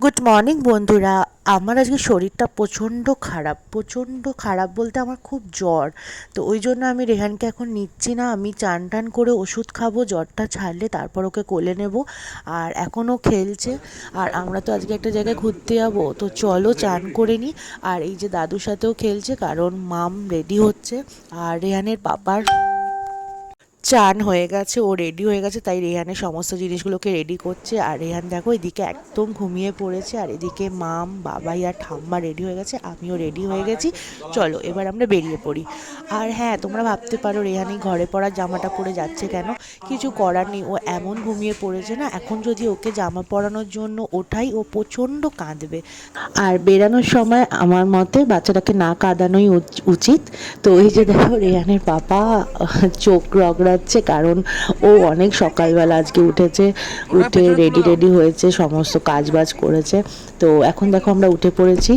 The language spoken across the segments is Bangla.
গুড মর্নিং বন্ধুরা। আমার আজকে শরীরটা প্রচণ্ড খারাপ বলতে আমার খুব জ্বর। তো ওই জন্য আমি রেহানকে এখন নিচ্ছি না, আমি চান টান করে ওষুধ খাবো, জ্বরটা ছাড়লে তারপর ওকে কোলে নেব। আর এখনও খেলছে। আর আমরা তো আজকে একটা জায়গায় ঘুরতে যাবো, তো চলো চান করে নিই। আর এই যে দাদুর সাথেও খেলছে, কারণ মাম রেডি হচ্ছে। আর রেহানের পাপার চান হয়ে গেছে, ও রেডি হয়ে গেছে, তাই রেহানের সমস্ত জিনিসগুলোকে রেডি করছে। আর রেহান দেখো এদিকে একদম ঘুমিয়ে পড়েছে, আর এদিকে মাম বাবাই আর ঠাম্মা রেডি হয়ে গেছে, আমিও রেডি হয়ে গেছি। চলো এবার আমরা বেরিয়ে পড়ি। আর হ্যাঁ, তোমরা ভাবতে পারো রেহান এই ঘরে পরার জামাটা পরে যাচ্ছে কেন। কিছু করার নেই, ও এমন ঘুমিয়ে পড়েছে না, এখন যদি ওকে জামা পরানোর জন্য ওঠাই ও প্রচণ্ড কাঁদবে। আর বেরানোর সময় আমার মতে বাচ্চাটাকে না কাঁদানোই উচিত। তো এই যে দেখো রেহানের পাপা চোখ রগড়াচ্ছে, কারণ ও অনেক সকালবেলা আজকে উঠেছে, উঠে রেডি রেডি হয়েছে, সমস্ত কাজ বাজ করেছে। তো এখন দেখো আমরা উঠে পড়েছি।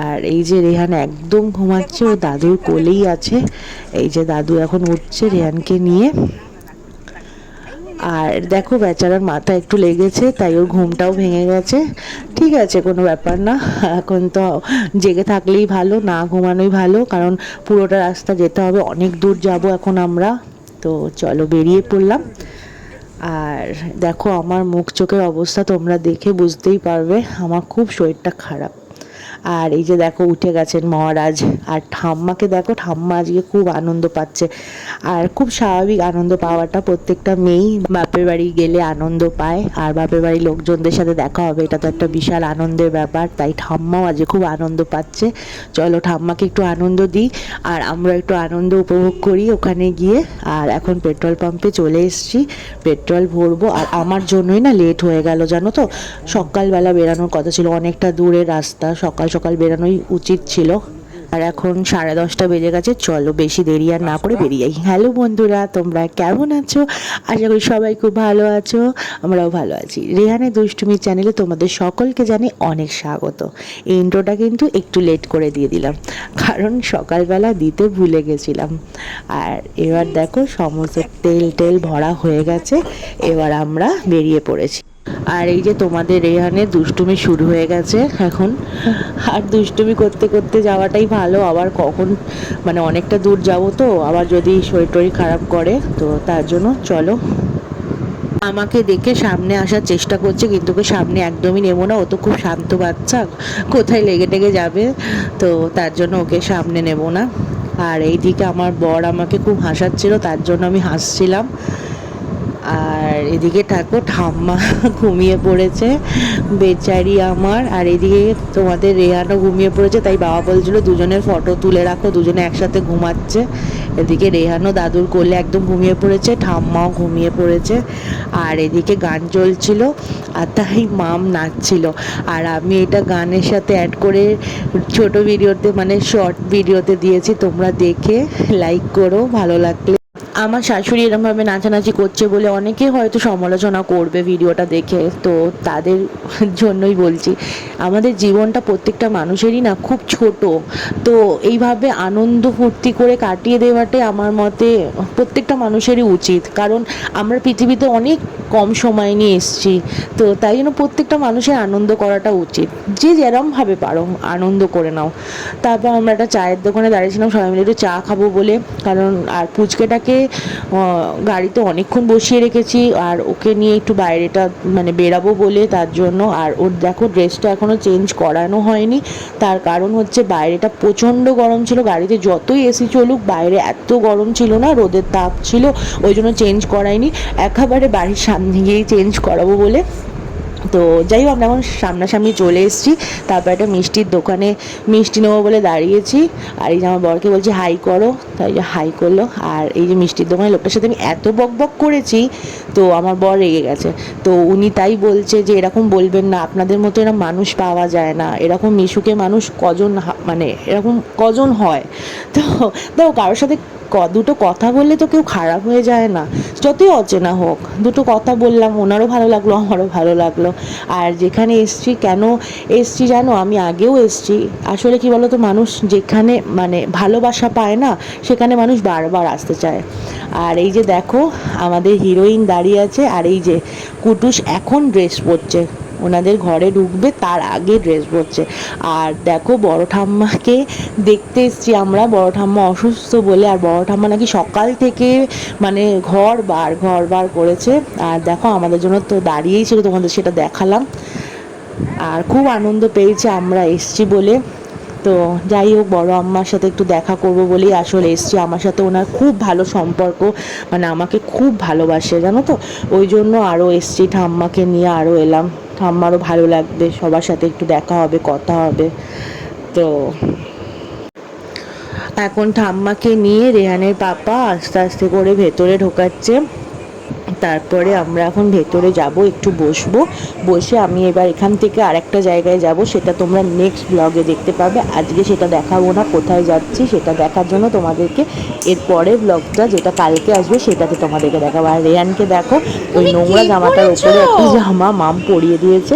আর এই যে রেহান একদম ঘুমাচ্ছে, ও দাদুর কোলেই আছে। এই যে দাদু এখন উঠছে রেহানকে নিয়ে। আর দেখো বেচারার মাথা একটু লেগেছে, তাই ওর ঘুমটাও ভেঙে গেছে। ঠিক আছে, কোনো ব্যাপার না। এখন তো জেগে থাকলেই ভালো, না ঘুমানোই ভালো, কারণ পুরোটা রাস্তা যেতে হবে, অনেক দূর যাব এখন আমরা। তো চলো বেরিয়ে পড়লাম। আর দেখো আমার মুখ চোখের অবস্থা তোমরা দেখে বুঝতেই পারবে, আমার খুব শরীরটা খারাপ। আর এই যে দেখো উঠে গেছেন মহারাজ। আর ঠাম্মাকে দেখো, ঠাম্মা আজকে খুব আনন্দ পাচ্ছে। আর খুব স্বাভাবিক আনন্দ পাওয়াটা, প্রত্যেকটা মেয়েই বাপের বাড়ি গেলে আনন্দ পায়, আর বাপের বাড়ির লোকজনদের সাথে দেখা হবে, এটা তো একটা বিশাল আনন্দের ব্যাপার। তাই ঠাম্মাও আজকে খুব আনন্দ পাচ্ছে। চলো ঠাম্মাকে একটু আনন্দ দিই, আর আমরা একটু আনন্দ উপভোগ করি ওখানে গিয়ে। আর এখন পেট্রোল পাম্পে চলে এসেছি, পেট্রোল ভরবো। আর আমার জন্যই না লেট হয়ে গেল, জানো তো। সকালবেলা বেরানোর কথা ছিল, অনেকটা দূরের রাস্তা, সকাল সকাল বেরানোই উচিত ছিল। আর এখন 10:30 বেজে গেছে, চলো বেশি দেরি আর না করে বেরিয়ে যাই। হ্যালো বন্ধুরা, তোমরা কেমন আছো? আশা করি সবাই খুব ভালো আছো, আমরাও ভালো আছি। রেহানের দুষ্টুমি চ্যানেলে তোমাদের সকলকে জানি অনেক স্বাগত। এই ইন্ট্রোটা কিন্তু একটু লেট করে দিয়ে দিলাম, কারণ সকালবেলা দিতে ভুলে গেছিলাম। আর এবার দেখো সমস্ত তেল টেল ভরা হয়ে গেছে, এবার আমরা বেরিয়ে পড়েছি। আর এই যে তোমাদের রেহানের দুষ্টুমি শুরু হয়ে গেছে এখন। আর দুষ্টুমি করতে করতে যাওয়াটাই ভালো, আবার কখন মানে অনেকটা দূর যাব, তো আবার যদি শরীর টরীর খারাপ করে, তো তার জন্য চলো। আমাকে দেখে সামনে আসার চেষ্টা করছে, কিন্তু ওকে সামনে একদমই নেবো না, ও তো খুব শান্ত বাচ্চা, কোথায় লেগে টেগে যাবে, তো তার জন্য ওকে সামনে নেব না। আর এইদিকে আমার বর আমাকে খুব হাসাচ্ছিল, তার জন্য আমি হাসছিলাম। আর এদিকে থাকো ঠাম্মা ঘুমিয়ে পড়েছে বেচারি আমার। আর এদিকে তোমাদের রেহানও ঘুমিয়ে পড়েছে, তাই বাবা বলছিল দুজনের ফটো তুলে রাখো, দুজনে একসাথে ঘুমাচ্ছে। এদিকে রেহানও দাদুর কোলে একদম ঘুমিয়ে পড়েছে, ঠাম্মাও ঘুমিয়ে পড়েছে। আর এদিকে গান চলছিল, আর তাই মাম নাচছিল। আর আমি এটা গানের সাথে অ্যাড করে ছোট ভিডিওতে মানে শর্ট ভিডিওতে দিয়েছি, তোমরা দেখে লাইক করো ভালো লাগলে। আমার শাশুড়ি এরকমভাবে নাচানাচি করছে বলে অনেকে হয়তো সমালোচনা করবে ভিডিওটা দেখে, তো তাদের জন্যই বলছি। আমাদের জীবনটা প্রত্যেকটা মানুষেরই না খুব ছোট, তো এইভাবে আনন্দ ফুর্তি করে কাটিয়ে দেওয়াটাই আমার মতে প্রত্যেকটা মানুষেরই উচিত, কারণ আমরা পৃথিবীতে অনেক কম সময় নিয়ে এসেছি। তো তাই জন্য প্রত্যেকটা মানুষের আনন্দ করাটা উচিত, যে যেরমভাবে পারো আনন্দ করে নাও। তারপর আমরা একটা চায়ের দোকানে দাঁড়িয়েছিলাম সবাই মিলে একটু চা খাবো বলে, কারণ আর পুচকেটাকে গাড়িতে অনেকক্ষণ বসিয়ে রেখেছি, আর ওকে নিয়ে একটু বাইরেটা মানে বেরাবো বলে, তার জন্য। আর ওর দেখো ড্রেসটা এখনও চেঞ্জ করানো হয়নি, তার কারণ হচ্ছে বাইরেটা প্রচণ্ড গরম ছিল, গাড়িতে যতই এসি চলুক বাইরে এত গরম ছিল না, রোদের তাপ ছিল, ওই জন্য চেঞ্জ করাইনি, একেবারে বাড়ির সামনে গিয়েই চেঞ্জ করাবো বলে। তো যাই হোক, আমরা এখন সামনাসামনি চলে এসেছি। তারপর একটা মিষ্টির দোকানে মিষ্টি নেবো বলে দাঁড়িয়েছি। আর এই যে আমার বরকে বলছি হাই করো, তাই যে হাই করলো। আর এই যে মিষ্টির দোকানের লোকটার সাথে আমি এত বক বক করেছি, তো আমার বর রেগে গেছে। তো উনি তাই বলছে যে এরকম বলবেন না, আপনাদের মতো এরকম মানুষ পাওয়া যায় না, এরকম মিশুকে মানুষ কজন মানে এরকম কজন হয়। তো দেখো কারোর সাথে দুটো কথা বললে তো কেউ খারাপ হয়ে যায় না, যতই অচেনা হোক। দুটো কথা বললাম, ওনারও ভালো লাগলো, আমারও ভালো লাগলো। আর যেখানে এসছি, কেন এসছি জানো, আমি আগেও এসছি। আসলে কি বলো তো, মানুষ যেখানে মানে ভালোবাসা পায় না, সেখানে মানুষ বারবার আসতে চায়। আর এই যে দেখো আমাদের হিরোইন দাঁড়িয়ে আছে, আর এই যে কুটুস এখন ড্রেস পরছে, ওনাদের ঘরে ঢুকবে তার আগে ড্রেস পরছে। আর দেখো বড় ঠাম্মাকে দেখতে এসছি আমরা, বড় ঠাম্মা অসুস্থ বলে, আর বড় ঠাম্মা নাকি সকাল থেকে মানে ঘর বার করেছে। আর দেখো আমাদের জন্য তো দাঁড়িয়েই ছিল, তোমাদের সেটা দেখালাম। আর খুব আনন্দ পেয়েছে আমরা এসছি বলে। তো যাই হোক, বড় আম্মার সাথে একটু দেখা করব বলেই আসলে এসছি। আমার সাথে ওনার খুব ভালো সম্পর্ক, মানে আমাকে খুব ভালোবাসে জানো তো, ওই জন্য আরও এসছি, ঠাম্মাকে নিয়ে আরও এলাম। ঠাম্মারও ভালো লাগবে, সবার সাথে একটু দেখা হবে, কথা হবে। তো এখন ঠাম্মাকে নিয়ে রেহানের পাপা আস্তে আস্তে করে ভেতরে ঢোকাচ্ছে। তারপরে আমরা এখন ভেতরে যাব, একটু বসবো, বসে আমি এবার এখান থেকে আরেকটা জায়গায় যাব, সেটা তোমরা নেক্সট ব্লগে দেখতে পাবে। আজকে সেটা দেখাবো না, কোথায় যাচ্ছি সেটা দেখার জন্য তোমাদেরকে এর পরের ব্লগটা যেটা কালকে আসবে সেটাতে তোমাদেরকে দেখাবো। আর রেয়ানকে দেখো, ওই নোংরা জামাটার উপরে একটা জামা মাম পরিয়ে দিয়েছে,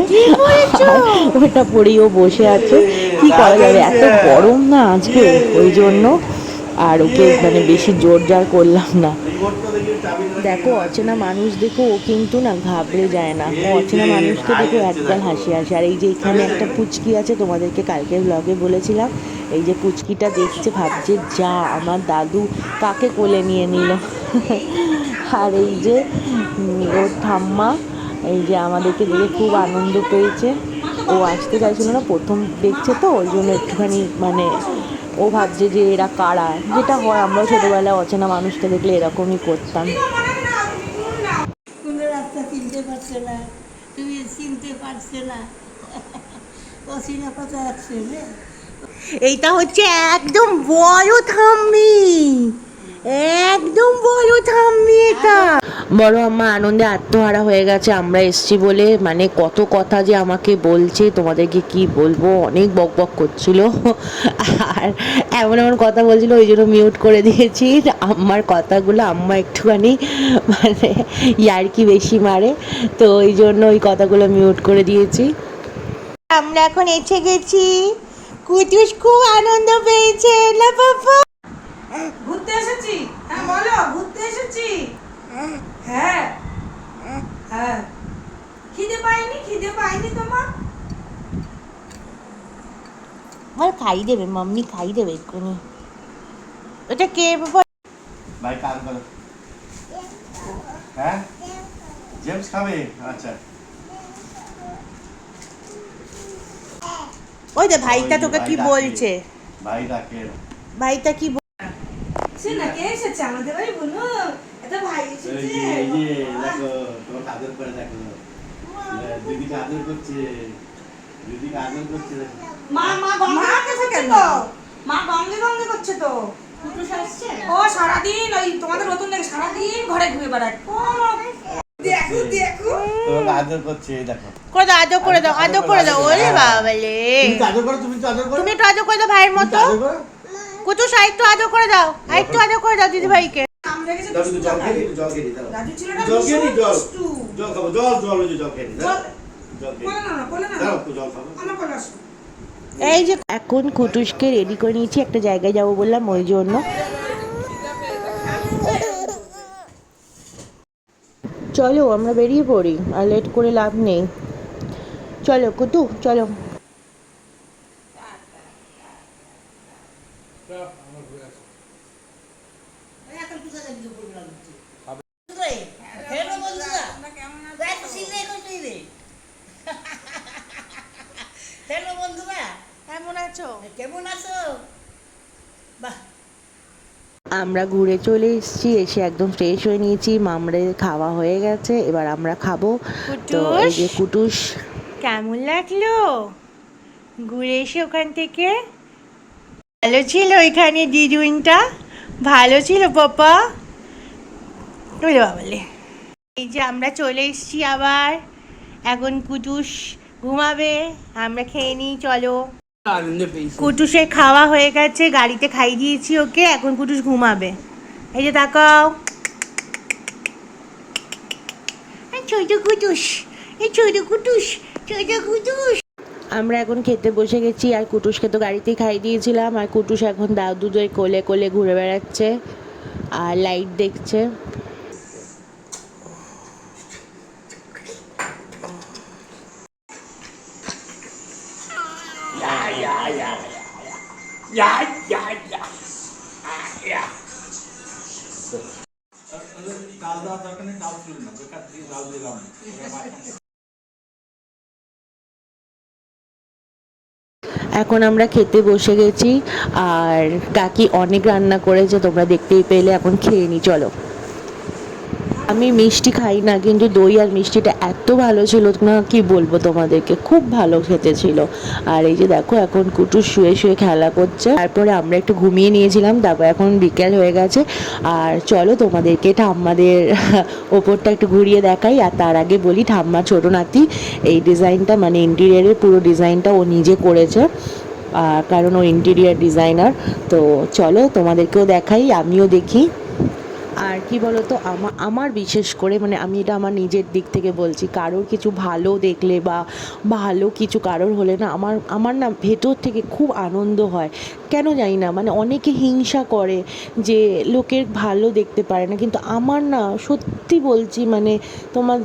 ওটা পরেই ও বসে আছে। কি করা যাবে, এত গরম না আজকে, ওই জন্য আর ওকে মানে বেশি জোর জার করলাম না। দেখো অচেনা মানুষ দেখো ও কিন্তু না ঘাবড়ে যায় না, ও অচেনা মানুষকে দেখো একদম হাসি আসে। আর এই যে এখানে একটা পুচকি আছে, তোমাদেরকে কালকের ব্লগে বলেছিলাম, এই যে পুচকিটা দেখছে ভাবছে যা আমার দাদু কাকে কোলে নিয়ে নিল। আর এই যে ওর ঠাম্মা এই যে আমাদেরকে দেখে খুব আনন্দ পেয়েছে। ও আসতে চাইছিল না, প্রথম দেখছে তো ওই জন্য একটুখানি মানে ও ভাবছে যে এরা কারা, যেটা হয় আমরাও ছোটোবেলায় অচেনা মানুষকে দেখলে এরকমই করতাম। কোনো রাস্তা চিনতে পারছে না, তুমি চিনতে পারছে না, অচেনা কথা আসছে রে। এইটা হচ্ছে একদম বড় থাম্মি, একদম বড় থাম্মি এটা। বড় আম্মা আনন্দে আত্মহারা হয়ে গেছে আমরা এসছি বলে, মানে কত কথা যে আমাকে বলছে, তোমাদেরকে কি বলবো, অনেক বক বক করছিল। আর এমন এমন কথা বলছিল, ওই জন্য মিউট করে দিয়েছি আম্মার কথাগুলো। আম্মা একটুখানি মানে ইয়ার্কি বেশি মারে, তো ওই জন্য ওই কথাগুলো মিউট করে দিয়েছি। আমরা এখন এসে গেছি, কুটুস খুব আনন্দ পেয়েছে না বাবা? ঘুরতে এসেছি, হ্যাঁ বলো ঘুরতে এসেছি। হ্যাঁ হ্যাঁ, খিদে পাইনি তোমার? আমার খাই দেবে, মাম্মি খাই দেবে এক্ষুনি। ওটা কে বাবা? ভাই কাজ করো। হ্যাঁ জেমস খাবে, আচ্ছা। ওই যে ভাইটা তোকে কি বলছে, ভাই ডাকে। ভাইটা কি সে না কে এসেছে আমাদের বাড়ি বলো, এটা ভাই এই এসেছে। যে এই যে দেখো তোমার আদর করে দেখো, দিদিকে আদর করছে, দিদিকে আদর করছে। মা গঙ্গে করছে তো, মা গঙ্গে করছে তো। ও সারাদিন ওই তোমাদের নতুন দেখে সারাদিন ঘরে ঘুরে বেড়ায়। দেখো তোমাকে আদর করছে, এই দেখো। করে দাও, আদর করে দাও, আদর করে দাও। ওরে বাবা রে, তুমি তো আদর করো, তুমি তো আদর করো, তুমি একটু আদর করে দাও ভাইয়ের মতো। আদর করো। কুটুস আরেকটু আদর করে দাও, আরেকটু আদর করে দাও দিদি ভাইকে। নাম রেখেছে দাও একটু দুষ্টু জল ভাই। খেয়ে দিই, জল খেয়ে দিই, দাও। রাজু ছিল না জল খেয়ে দিই, জল। দুষ্টু। জল খাবো, জল ওই যে জল খেয়ে দিই, দাও। জল- জল খেয়ে কোলে দিই। না কোলে না দাও একটু জল খাবো। আমার কোলে আসো। এই যে এখন কুটুসকে রেডি করে নিয়েছি, একটা জায়গায় যাবো বললাম, ওই জন্য। চলো আমরা বেরিয়ে পড়ি, আর লেট করে লাভ নেই। চলো কুটু চলো। হ্যালো বন্ধুরা, হ্যালো বন্ধুরা, কেমন আছো? কেমন আছো? বাহ, আমরা ঘুরে চলে এসেছি, এসে একদম ফ্রেশ হয়ে নিয়েছি, মামরে খাওয়া হয়ে গেছে, এবার আমরা খাবো। তো এই যে কুটুস, কেমন লাগলো ঘুরে এসে ওখান থেকে? ভালো ছিল ওইখানে দিদুইনটা, ভালো ছিল পাপা। ওরে বাবালে, এই যে আমরা চলে এসেছি আবার, এখন কুটুস ঘুমাবে, আমরা খেয়ে নিই চলো। কুটুসের খাওয়া হয়ে গেছে, গাড়িতে খাই দিয়েছি ওকে, এখন কুটুস ঘুমাবে। এই যে তাকাও, ছোট কুটুস, এই ছোট কুটুস, ছোট কুটুস। আমরা এখন খেতে বসে গেছি, আর কুটুসকে তো গাড়িতেই খাই দিয়েছিলাম, আর কুটুস এখন দাদুদের কোলে কোলে ঘুরে বেড়াচ্ছে আর লাইট দেখছে। কাল দেওয়ার দরকার নেই, কাল ছিল না, বেকার দিয়ে লাল দিলাম। এখন আমরা খেতে বসে গেছি, আর কাকি অনেক রান্না করেছে, তোমরা দেখতেই পেলে। এখন খেয়ে নি, চলো। আমি মিষ্টি খাই না, কিন্তু দই আর মিষ্টিটা এত ভালো ছিল না, কি বলবো তোমাদেরকে, খুব ভালো খেতে ছিল। আর এই যে দেখো, এখন কুটু শুয়ে শুয়ে খেলা করছে। তারপরে আমরা একটু ঘুমিয়ে নিয়েছিলাম, তারপর এখন বিকেল হয়ে গেছে। আর চলো তোমাদেরকে ঠাম্মাদের ওপরটা একটু ঘুরিয়ে দেখাই। আর তার আগে বলি, ঠাম্মা ছোটো নাতি এই ডিজাইনটা, মানে ইন্টিরিয়ারের পুরো ডিজাইনটা ও নিজে করেছে, কারণ ও ইন্টিরিয়ার ডিজাইনার। তো চলো তোমাদেরকেও দেখাই, আমিও দেখি। আর কি বলতো, আমার বিশেষ করে, মানে আমি এটা আমার নিজের দিক থেকে বলছি, কারোর কিছু ভালো দেখলে বা ভালো কিছু কারোর হলে না, আমার আমার না ভেতর থেকে খুব আনন্দ হয়। কেন জানি না, মানে অনেকে হিংসা করে যে লোকের ভালো দেখতে পারে না, কিন্তু আমার না, সত্যি বলছি, মানে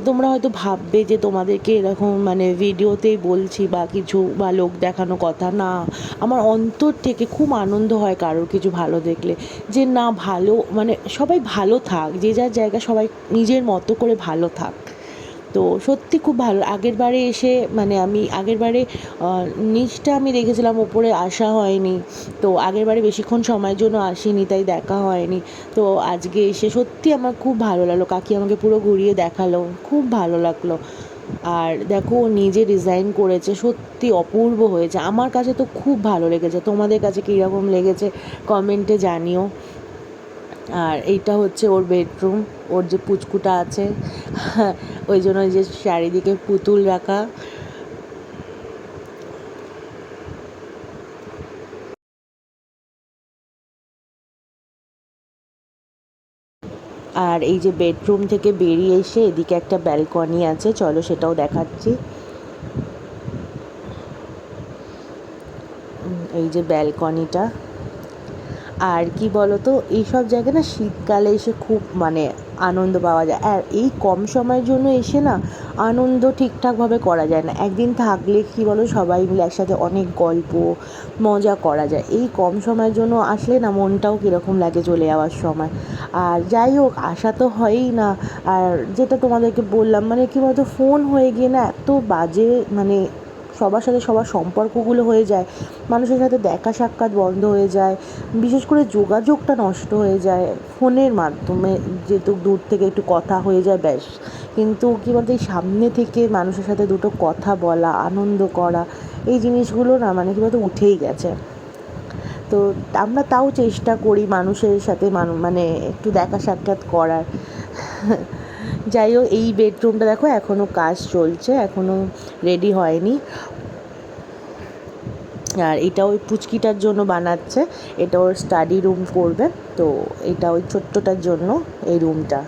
তোমরা হয়তো ভাববে যে তোমাদেরকে এরকম মানে ভিডিওতেই বলছি বা কিছু, বা লোক দেখানো কথা না। আমার অন্তর থেকে খুব আনন্দ হয় কারোর কিছু ভালো দেখলে, যে না, ভালো মানে সবাই ভালো থাক, যে যার জায়গা সবাই নিজের মতো করে ভালো থাক। তো সত্যি খুব ভালো। আগের বারে এসে, মানে আমি আগের বারে নিচটা আমি দেখেছিলাম, ওপরে আসা হয়নি। তো আগের বারে বেশিক্ষণ সময়ের জন্য আসিনি, তাই দেখা হয়নি। তো আজকে এসে সত্যি আমার খুব ভালো লাগলো, কাকি আমাকে পুরো ঘুরিয়ে দেখালো, খুব ভালো লাগলো। আর দেখো, ও নিজে ডিজাইন করেছে, সত্যি অপূর্ব হয়েছে, আমার কাছে তো খুব ভালো লেগেছে। তোমাদের কাছে কীরকম লেগেছে কমেন্টে জানিও। আর এইটা হচ্ছে ওর বেডরুম, ওর যে পুচকুটা আছে ওই জন্য যে চারিদিকে পুতুল রাখা। আর এই যে বেডরুম থেকে বেরিয়ে এসে এদিকে একটা ব্যালকনি আছে, চলো সেটাও দেখাচ্ছি। এই যে ব্যালকনিটা। আর কি বলতো, এইসব জায়গায় না শীতকালে এসে খুব মানে আনন্দ পাওয়া যায়। আর এই কম সময়ের জন্য এসে না আনন্দ ঠিকঠাকভাবে করা যায় না। একদিন থাকলে কি বলো, সবাই মিলে একসাথে অনেক গল্প মজা করা যায়। এই কম সময়ের জন্য আসলে না মনটাও কীরকম লাগে চলে যাওয়ার সময়। আর যাই হোক, আসা তো হয়ই না। আর যেটা তোমাদেরকে বললাম, মানে কী বলতো, ফোন হয়ে গিয়ে না এত বাজে, মানে সবার সাথে সবার সম্পর্কগুলো হয়ে যায়, মানুষের সাথে দেখা সাক্ষাৎ বন্ধ হয়ে যায়, বিশেষ করে যোগাযোগটা নষ্ট হয়ে যায় ফোনের মাধ্যমে। যেহেতু দূর থেকে একটু কথা হয়ে যায় ব্যাস, কিন্তু কী বলতো, এই সামনে থেকে মানুষের সাথে দুটো কথা বলা, আনন্দ করা, এই জিনিসগুলো না মানে কী বলতো উঠেই গেছে। তো আমরা তাও চেষ্টা করি মানুষের সাথে মানে একটু দেখা সাক্ষাৎ করার। যাই হোক, এই বেডরুমটা দেখো এখনও কাজ চলছে, এখনও রেডি হয়নি। আর এটা ওই পুচকিটার জন্য বানাচ্ছে, এটা ওর স্টাডি রুম করবে। তো এটা ওই ছোট্টটার জন্য এই রুমটা।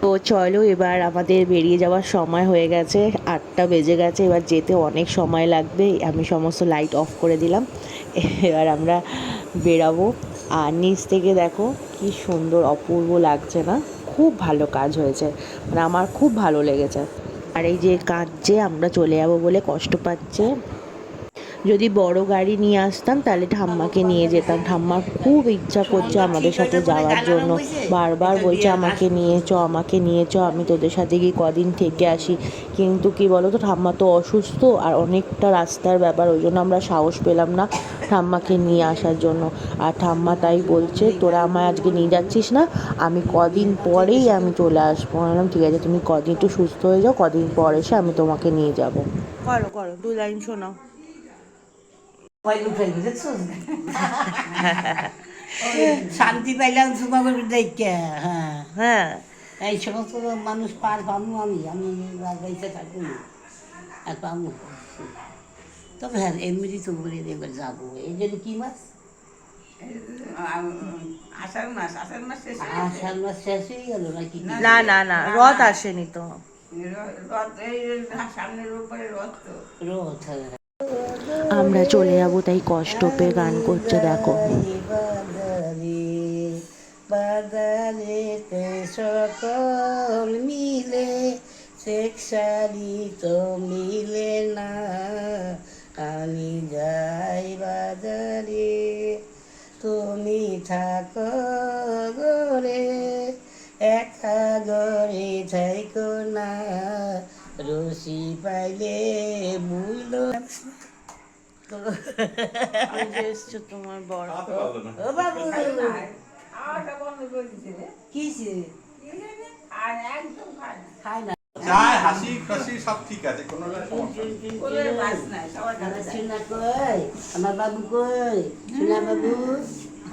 তো চলো, এবার আমাদের বেরিয়ে যাওয়ার সময় হয়ে গেছে, 8টা বেজে গেছে, এবার যেতে অনেক সময় লাগবে। আমি সমস্ত লাইট অফ করে দিলাম, এবার আমরা বেরাবো। আর নিচ থেকে দেখো কি সুন্দর অপূর্ব লাগছে না, খুব ভালো কাজ হয়েছে, মানে আমার খুব ভালো লেগেছে। আর এই যে কাঁদছে, আমরা চলে যাবো বলে কষ্ট পাচ্ছে। যদি বড় গাড়ি নিয়ে আসতাম তাহলে ঠাম্মাকে নিয়ে যেতাম, ঠাম্মার খুব ইচ্ছা করছে আমাদের সাথে যাওয়ার জন্য, বারবার বলছে আমাকে নিয়ে চ, আমাকে নিয়ে চ, আমি তোদের সাথে গিয়ে কদিন থেকে আসি। কিন্তু কি বলো তো, ঠাম্মা তো অসুস্থ, আর অনেকটা রাস্তার ব্যাপার, ওই জন্য আমরা সাহস পেলাম না ঠাম্মাকে নিয়ে আসার জন্য। আর ঠাম্মা তাই বলছে, তোরা আমায় আজকে নিয়ে যাচ্ছিস না, আমি কদিন পরেই আমি চলে আসবো। বললাম ঠিক আছে, তুমি কদিন একটু সুস্থ হয়ে যাও, কদিন পর এসে আমি তোমাকে নিয়ে যাবো। করো করো, 2 লাইন শোনাও। শান্তি পাইলাম তোমাকে দেখে। হ্যাঁ, হ্যাঁ, এই সমস্ত মানুষ পার পাবো, আমি বাইতে থাকবো না, আর পাবো। তবে হ্যাঁ, এমনি তো বলে এবার যাবো। এই জন্য কী মাস? আষাঢ় মাস আষাঢ় মাস শেষ হয়ে গেল নাকি? না না না, রথ আসেনি তো। রথ এই সামনের রোববারে রথ তো। রথ, হ্যাঁ। আমরা চলে যাবো, তাই কষ্ট পেয়ে গান করছে দেখো। বাদারে সকল মিলে চেক শাড়ি তো মিলে না, আমি যাই বাজারে, তুমি থাকো ঘরে, একা ঘরে থাইকো না, রশি পাইলে বুইলো। এসছো তোমার বর। খাওয়াতে পারলো না। ও বাবু আমারটা বন্ধ করে দিতে রে। কিসে আর একদম খায় না। খাই না চায়, হাসি খুশি সব ঠিক আছে, কোনো সমস্যা নেই। কোলের বাস নাই, সবার কাছে যায়। সোনা কই, আমার বাবু কই, সোনা বাবু,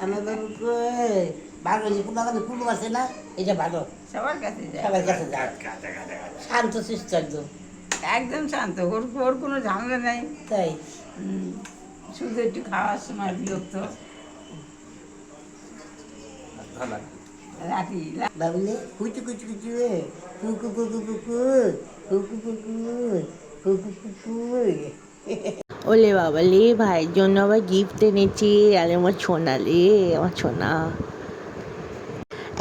আমার বাবু কই। ভালো যে কোনো কুলো আছে না, এটা ভালো, সবার কাছে যায়। সবার কাছে যায়, শান্ত শিষ্ট একদম। একদম শান্ত, ওর কোনো ঝামেলা নেই। তাই শুধু একটু খাওয়ার সময় বিরক্ত ভালো লাগে। রাখি। বাবুলে কুচু কুচু কুচু, কুকু কুকু কুকু, কুকু কুকু, কুকু কুকু। ওলে বাবা লে, ভাইয়ের জন্য আবার গিফট এনেছি। আরে আমার ছোনা লে, আমার ছোনা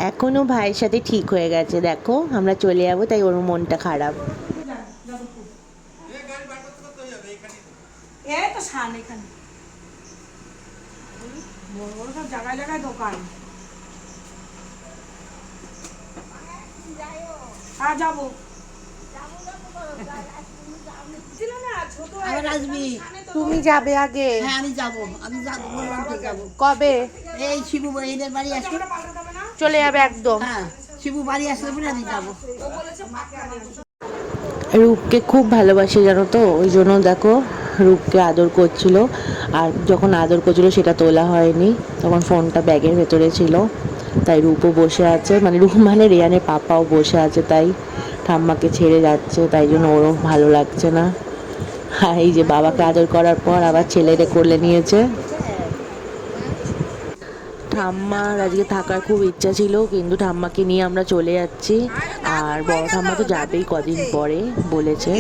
এখনো ভাইয়ের সাথে ঠিক হয়ে গেছে। দেখো আমরা চলে যাবো, তাই ওর মনটা খারাপ। এই তো শান এখানে বড় বড় সব জায়গায় জায়গায় দোকান। হ্যাঁ যাবো। ছিল না ছোট আবার আসবি? তুমি যাবে আগে? হ্যাঁ আমি যাবো, আমি যাবো, বললাম তো যাবো। কবে? এই শিবু এদের বাড়ি আসি। চলে যাবে একদম? হ্যাঁ শিবু বাড়ি আসলে বলে আমি যাবো। রূপকে খুব ভালোবাসে জানো তো, ওই জন্য দেখো রূপকে আদর করছিল। আর যখন আদর করছিল সেটা তোলা হয়নি, তখন ফোনটা ব্যাগের ভেতরে ছিল। তাই রূপও বসে আছে, মানে রূপ মানে রেয়ানের পাপাও বসে আছে, তাই ঠাম্মাকে ছেড়ে যাচ্ছে, তাই জন্য ওরও ভালো লাগছে না। আর এই যে বাবাকে আদর করার পর আবার ছেলেরে কোলে নিয়েছে। ঠাম্মার আজকে থাকার খুব ইচ্ছা ছিল, কিন্তু ঠাম্মাকে নিয়ে আমরা চলে যাচ্ছি। আর বড় ঠাম্মা তো যাবেই কদিন পরে বলেছে,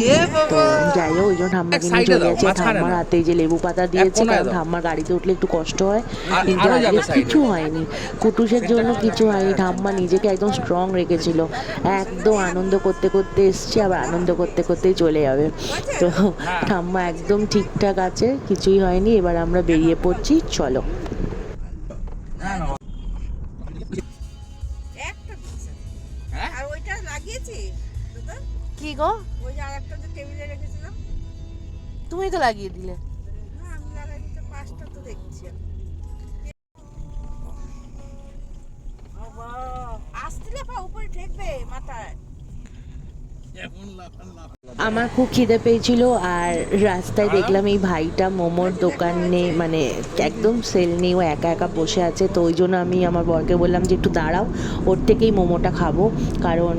তো যাই হোক ওই জন্য ঠাম্মাকে নিয়ে চলে যাচ্ছি। ঠাম্মার হাতে এই যে লেবু পাতা দিয়েছে, কারণ ঠাম্মার গাড়িতে উঠলে একটু কষ্ট হয়। কিন্তু আজকে কিছু হয়নি, কুটুসের জন্য কিছু হয়নি। ঠাম্মা নিজেকে একদম স্ট্রং রেখেছিল, একদম আনন্দ করতে করতে এসছি, আবার আনন্দ করতে করতেই চলে যাবে। তো ঠাম্মা একদম ঠিকঠাক আছে, কিছুই হয়নি। এবার আমরা বেরিয়ে পড়ছি, চলো। একটা দিচ্ছে আর ওইটা লাগিয়েছি দাদা। কি গো, ওই যে আরেকটা যে টেবিলে রেখেছিলাম, তুমি তো লাগিয়ে দিলে। না আমি লাগাই দিতে, পাঁচটা তো দেখছি আসলে পা উপরে ঠেকবে মাথায়। আমার খুব খিদে পেয়েছিল, আর রাস্তায় দেখলাম এই ভাইটা মোমোর দোকানে, মানে একদম সেল নেই, ও একা একা বসে আছে। তো ওই জন্য আমি আমার বরকে বললাম যে একটু দাঁড়াও, ওর থেকেই মোমোটা খাবো। কারণ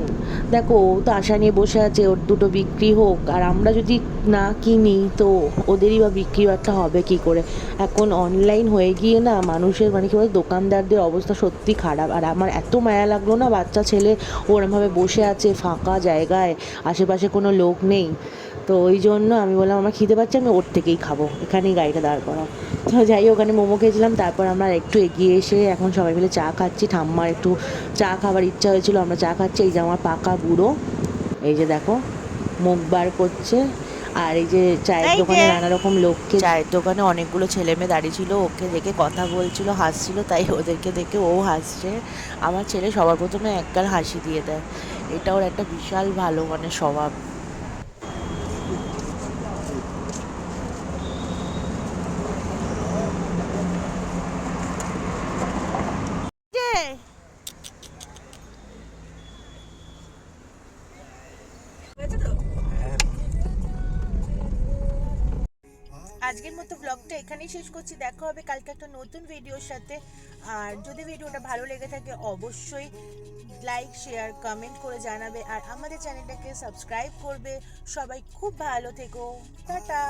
দেখো ও তো আশা নিয়ে বসে আছে ওর দুটো বিক্রি হোক, আর আমরা যদি না কিনি তো ওদেরই বা বিক্রি বাট্টা হবে কী করে। এখন অনলাইন হয়ে গিয়ে না মানুষের, মানে কী বলে, দোকানদারদের অবস্থা সত্যি খারাপ। আর আমার এত মায়া লাগলো না, বাচ্চা ছেলে ওরমভাবে বসে আছে ফাঁকা জায়গায়, আশেপাশে কোনো লোক নেই। তো ওই জন্য আমি বললাম আমার খিদে পাচ্ছে, আমি ওর থেকেই খাবো, এখানেই গাড়িটা দাঁড় করাও। তো যাই হোক, ওখানে মোমো খেয়েছিলাম। তারপর আমরা একটু এগিয়ে এসে এখন সবাই মিলে চা খাচ্ছি। ঠাম্মার একটু চা খাবার ইচ্ছা হয়েছিল, আমরা চা খাচ্ছি। এই যে আমার পাকা বুড়ো, এই যে দেখো মুখ বার করছে। আর এই যে চায়ের দোকানে নানা রকম লোককে, চায়ের দোকানে অনেকগুলো ছেলে মেয়ে দাঁড়িয়ে ছিল, ওকে দেখে কথা বলছিল, হাসছিল, তাই ওদেরকে দেখে ও হাসছে। আমার ছেলে সবার প্রথমে একগাল হাসি দিয়ে দেয়, এটা ওর একটা বিশাল ভালো মানে স্বভাব। আজকের মতো ব্লগটা এখানেই শেষ করছি। দেখা হবে কালকে একটা নতুন ভিডিওর সাথে। আর যদি ভিডিওটা ভালো লেগে থাকে অবশ্যই লাইক শেয়ার কমেন্ট করে জানাবে, আর আমাদের চ্যানেলটাকে সাবস্ক্রাইব করবে। সবাই খুব ভালো থেকো, টাটা।